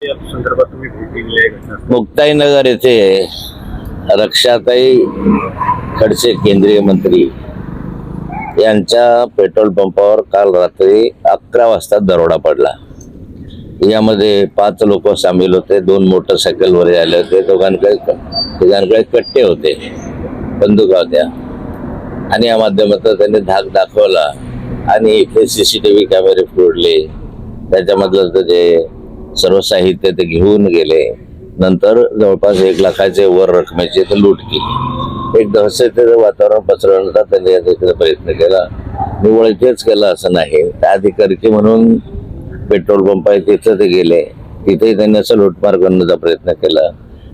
या संदर्भात तुम्ही भेट दिली आहे घटना? मुक्ताईनगर येथे रक्षाताई खडसे केंद्रीय मंत्री यांच्या पेट्रोल पंपावर काल रात्री 11 वाजता दरोडा पडला. यामध्ये 5 लोक सामील होते. 2 मोटरसायकलवर आले होते. तिघांकडे कट्टे होते, बंदुका होत्या आणि या माध्यमातून त्यांनी धाक दाखवला आणि इथे सीसीटीव्ही कॅमेरे फोडले. त्याच्यामधलं जे सर्व साहित्य ते घेऊन गेले. नंतर जवळपास 1 लाखाचे वर रकमेची ते लूट केली. एक दहशतीचं वातावरण पसरवण्याचा त्यांनी या प्रयत्न केला. निव्वळ इथेच केला असं नाही, त्या अधिकारी म्हणून पेट्रोल पंप आहे तिथं ते गेले. तिथेही त्यांनी असं लूटमार करण्याचा प्रयत्न केला.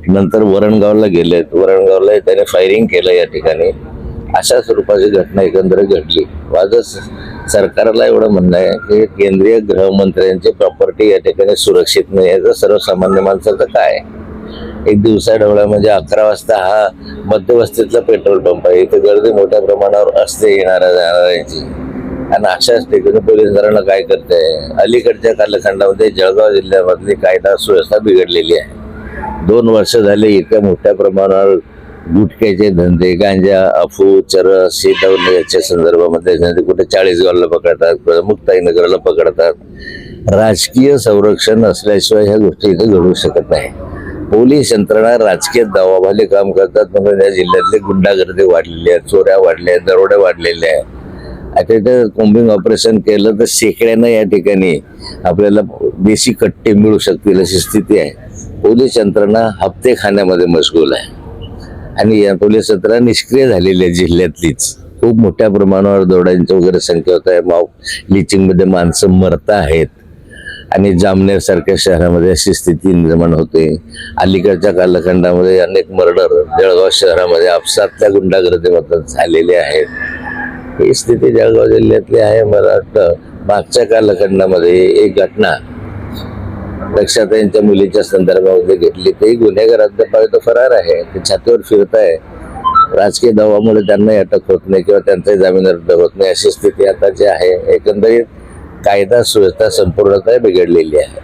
नंतर वरणगावला गेले. वरणगावला त्याने फायरिंग केलं या ठिकाणी. अशा स्वरूपाची घटना एकंदरीत घडली. माझं सरकारला एवढं म्हणणं आहे की केंद्रीय गृहमंत्र्यांची प्रॉपर्टी या ठिकाणी सुरक्षित नाही आहे. तर सर्वसामान्य माणसाचं काय? एक दिवसा ढवळा म्हणजे 11 वाजता हा मध्यवस्तीतला पेट्रोल पंप आहे. इथे गर्दी मोठ्या प्रमाणावर असते येणाऱ्या जाणाऱ्यांची. आणि अशाच ठिकाणी पोलीस यंत्रणा काय करते? अलीकडच्या कालखंडामध्ये जळगाव जिल्ह्यामधली कायदा सुव्यवस्था बिघडलेली आहे. 2 वर्ष झाले इतक्या मोठ्या प्रमाणावर गुटख्याचे धंदे, गांजा, अफू, चरस याच्या संदर्भामध्ये कुठे 40 गावला पकडतात, मुक्ताईनगरला पकडतात. राजकीय संरक्षण असल्याशिवाय ह्या गोष्टी इथे घडू शकत नाही. पोलीस यंत्रणा राजकीय दबावाखाली काम करतात म्हणून या जिल्ह्यातली गुंडागर्दी वाढलेली आहे, चोऱ्या वाढल्या आहेत, दरोडे वाढलेले आहे. आता इथे कोम्बिंग ऑपरेशन केलं तर शेकड्यानं या ठिकाणी आपल्याला देशी कट्टे मिळू शकतील अशी स्थिती आहे. पोलीस यंत्रणा हप्ते खाण्यामध्ये मशगूल आहे आणि या पोलीस यंत्रणा निष्क्रिय झालेली आहे. जिल्ह्यातलीच खूप मोठ्या प्रमाणावर दरोड्यांची वगैरे संख्या होत आहे. लिचिंग मध्ये माणसं मरत आहेत आणि जामनेर सारख्या शहरामध्ये अशी स्थिती निर्माण होते. अलीकडच्या कालखंडामध्ये अनेक मर्डर जळगाव शहरामध्ये आपसातल्या गुंडागर्दीमधून झालेले आहेत. ही स्थिती जळगाव जिल्ह्यातली आहे. मला वाटतं मागच्या कालखंडामध्ये एक घटना रक्षाताईंच्या मुलीच्या संदर्भामध्ये घेतली. ते गुन्हेगार अद्याप फरार आहे. ते छातीवर फिरत आहे. राजकीय दबावामुळे त्यांनाही अटक होत नाही किंवा त्यांचाही जामीन रद्द होत नाही अशी स्थिती आता जी आहे. एकंदरीत कायदा सुव्यवस्था संपूर्णतः बिघडलेली आहे.